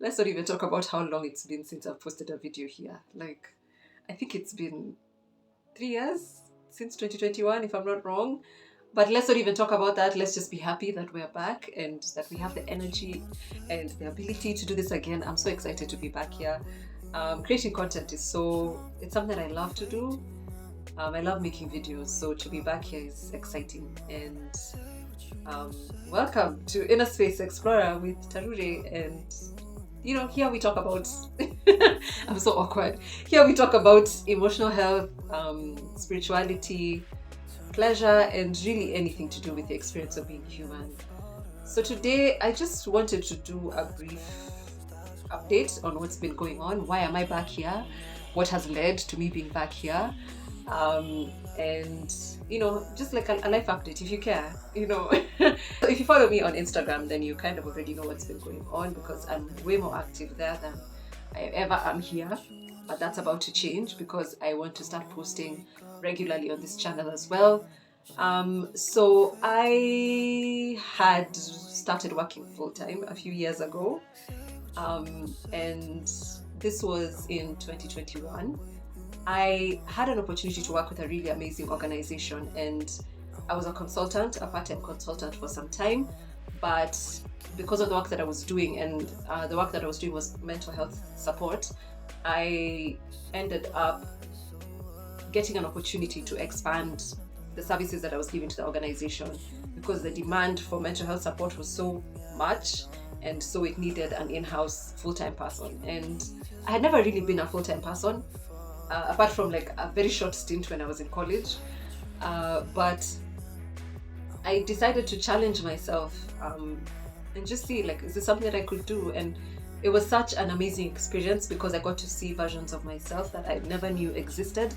let's not even talk about how long it's been since I've posted a video here. Like, I think it's been 3 years since 2021, if I'm not wrong. But let's not even talk about that. Let's just be happy that we're back and that we have the energy and the ability to do this again. I'm so excited to be back here. Creating content is it's something I love to do. I love making videos, so to be back here is exciting. And welcome to Inner Space Explorer with Tarure. And here we talk about I'm so awkward. Here we talk about emotional health, spirituality, pleasure, and really anything to do with the experience of being human. So today I just wanted to do a brief update on what's been going on. Why am I back here? What has led to me being back here? And just like a life update if you care. So if you follow me on Instagram, then you kind of already know what's been going on, because I'm way more active there than I ever am here. But that's about to change because I want to start posting regularly on this channel as well. So I had started working full-time a few years ago, and this was in 2021. I had an opportunity to work with a really amazing organization, and I was a part-time consultant for some time. But because of the work that I was doing, and the work that I was doing was mental health support, I ended up getting an opportunity to expand the services that I was giving to the organization, because the demand for mental health support was so much, and so it needed an in-house full-time person. And I had never really been a full-time person, apart from like a very short stint when I was in college. But I decided to challenge myself and just see, like, is this something that I could do? And it was such an amazing experience because I got to see versions of myself that I never knew existed.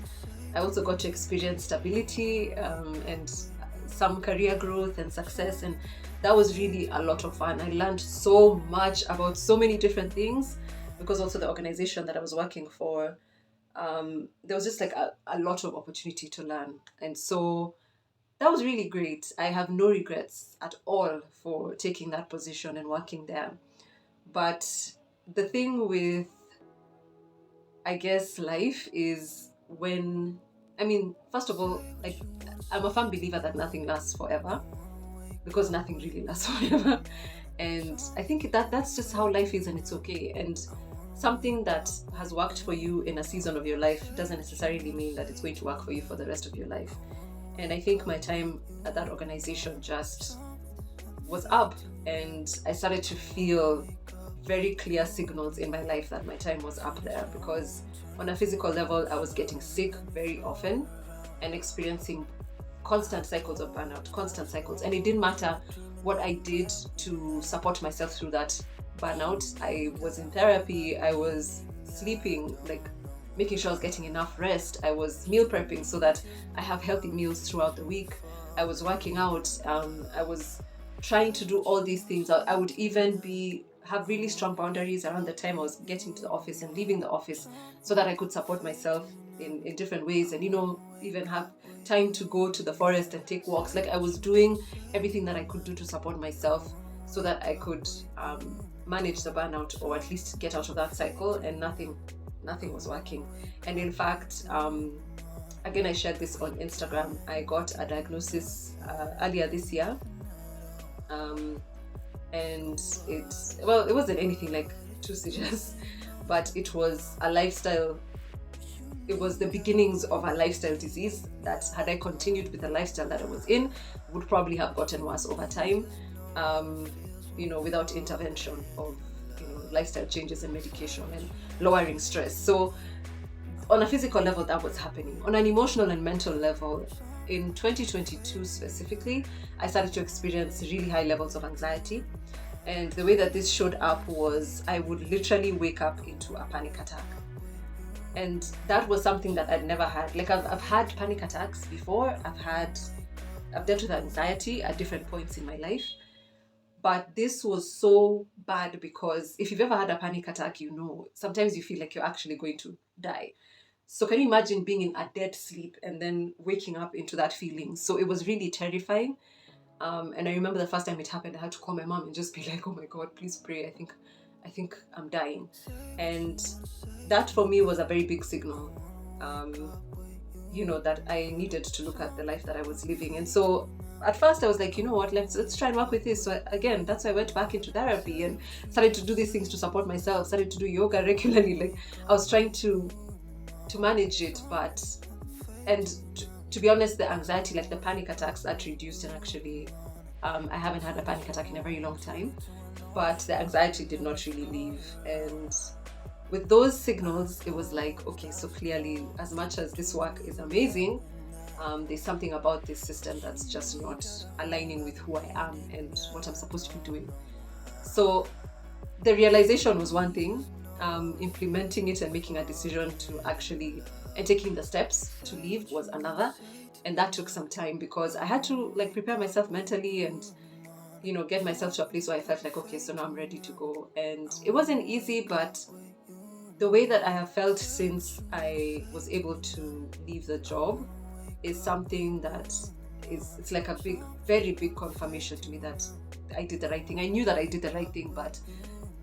I also got to experience stability and some career growth and success, and that was really a lot of fun. I learned so much about so many different things, because also the organization that I was working for, there was just like a lot of opportunity to learn. And so that was really great. I have no regrets at all for taking that position and working there. But the thing with, I guess, life is first of all, like, I'm a firm believer that nothing lasts forever, because nothing really lasts forever. And I think that's just how life is, and it's okay. And something that has worked for you in a season of your life doesn't necessarily mean that it's going to work for you for the rest of your life. And I think my time at that organization just was up, and I started to feel very clear signals in my life that my time was up there, because on a physical level, I was getting sick very often and experiencing constant cycles of burnout, constant cycles. And it didn't matter what I did to support myself through that burnout. I was in therapy, I was sleeping, like making sure I was getting enough rest. I was meal prepping so that I have healthy meals throughout the week. I was working out. I was trying to do all these things. I would even have really strong boundaries around the time I was getting to the office and leaving the office, so that I could support myself in different ways, and even have time to go to the forest and take walks. Like, I was doing everything that I could do to support myself so that I could manage the burnout, or at least get out of that cycle. And nothing was working. And in fact, again, I shared this on Instagram. I got a diagnosis earlier this year. And it wasn't anything like too serious, but it was a lifestyle. It was the beginnings of a lifestyle disease that, had I continued with the lifestyle that I was in, would probably have gotten worse over time, without intervention of lifestyle changes and medication and lowering stress. So on a physical level, that was happening. On an emotional and mental level, in 2022 specifically, I started to experience really high levels of anxiety. And the way that this showed up was, I would literally wake up into a panic attack. And that was something that I'd never had. Like, I've had panic attacks before. I've dealt with anxiety at different points in my life. But this was so bad, because if you've ever had a panic attack, sometimes you feel like you're actually going to die. So can you imagine being in a dead sleep and then waking up into that feeling? So it was really terrifying. And I remember the first time it happened, I had to call my mom and just be like, oh my God, please pray. I think I think I'm dying. And that for me was a very big signal, that I needed to look at the life that I was living. And so at first I was like, you know what, let's try and work with this. So again, that's why I went back into therapy and started to do these things to support myself, started to do yoga regularly. Like I was trying to manage it, but and to be honest, the anxiety, like the panic attacks, that reduced. And actually I haven't had a panic attack in a very long time, but the anxiety did not really leave. And with those signals, it was like, okay, so clearly, as much as this work is amazing, there's something about this system that's just not aligning with who I am and what I'm supposed to be doing. So the realization was one thing, implementing it and making a decision to actually, and taking the steps to leave was another. And that took some time because I had to like prepare myself mentally and get myself to a place where I felt like, okay, so now I'm ready to go. And it wasn't easy, but the way that I have felt since I was able to leave the job is something that it's like a big, very big confirmation to me that I did the right thing. I knew that I did the right thing, but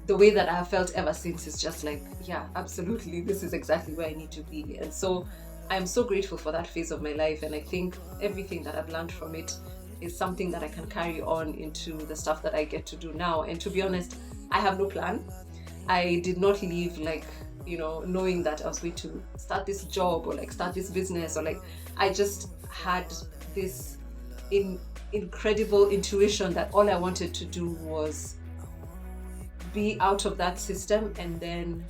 the way that I have felt ever since is just like, yeah, absolutely, this is exactly where I need to be. And so I'm so grateful for that phase of my life. And I think everything that I've learned from it is something that I can carry on into the stuff that I get to do now. And to be honest, I have no plan. I did not leave like, knowing that I was going to start this job or like start this business, or like I just had this incredible intuition that all I wanted to do was be out of that system and then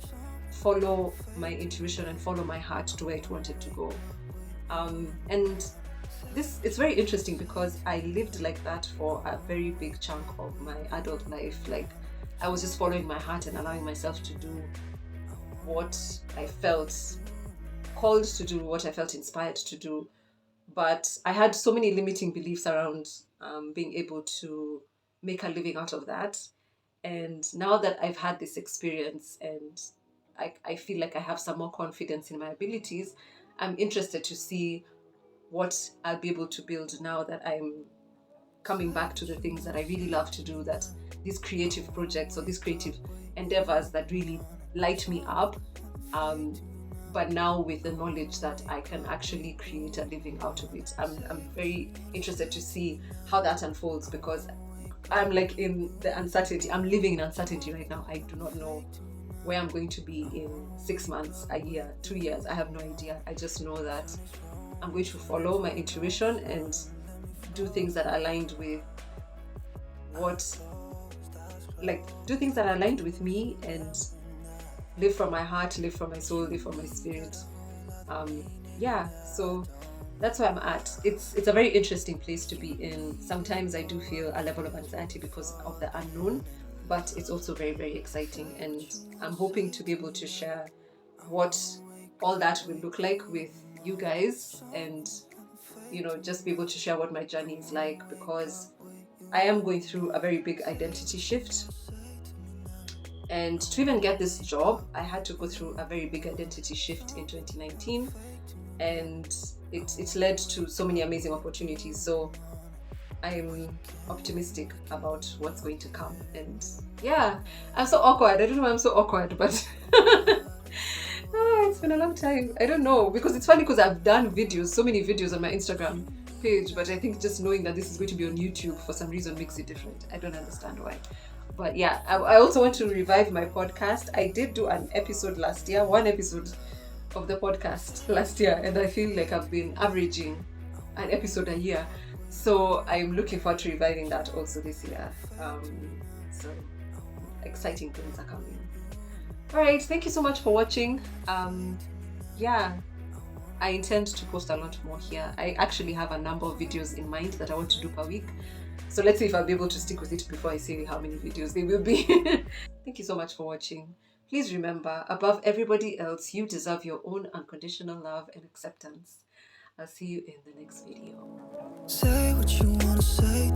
follow my intuition and follow my heart to where it wanted to go. And it's very interesting because I lived like that for a very big chunk of my adult life. Like I was just following my heart and allowing myself to do what I felt called to do, what I felt inspired to do. But I had so many limiting beliefs around being able to make a living out of that. And now that I've had this experience and I feel like I have some more confidence in my abilities, I'm interested to see what I'll be able to build now that I'm coming back to the things that I really love to do, that these creative projects or these creative endeavors that really light me up. But now with the knowledge that I can actually create a living out of it, I'm very interested to see how that unfolds, because I'm like in the uncertainty. I'm living in uncertainty right now. I do not know where I'm going to be in 6 months, a year, 2 years. I have no idea. I just know that I'm going to follow my intuition and do things that are aligned with do things that are aligned with me and live from my heart, live from my soul, live from my spirit. So that's where I'm at. It's a very interesting place to be in. Sometimes I do feel a level of anxiety because of the unknown, but it's also very, very exciting. And I'm hoping to be able to share what all that will look like with you guys, and just be able to share what my journey is like, because I am going through a very big identity shift. And to even get this job, I had to go through a very big identity shift in 2019, and it led to so many amazing opportunities. So I'm optimistic about what's going to come. And yeah, I'm so awkward. I don't know why I'm so awkward, but it's been a long time. I don't know, because it's funny because I've done videos, so many videos on my Instagram page, but I think just knowing that this is going to be on YouTube for some reason makes it different. I don't understand why. But yeah, I also want to revive my podcast. I did do an episode last year, one episode of the podcast last year, and I feel like I've been averaging an episode a year. So I'm looking forward to reviving that also this year. So exciting things are coming. All right, thank you so much for watching. I intend to post a lot more here. I actually have a number of videos in mind that I want to do per week. So let's see if I'll be able to stick with it before I say how many videos they will be. Thank you so much for watching. Please remember, above everybody else, you deserve your own unconditional love and acceptance. I'll see you in the next video. Say what you want to say.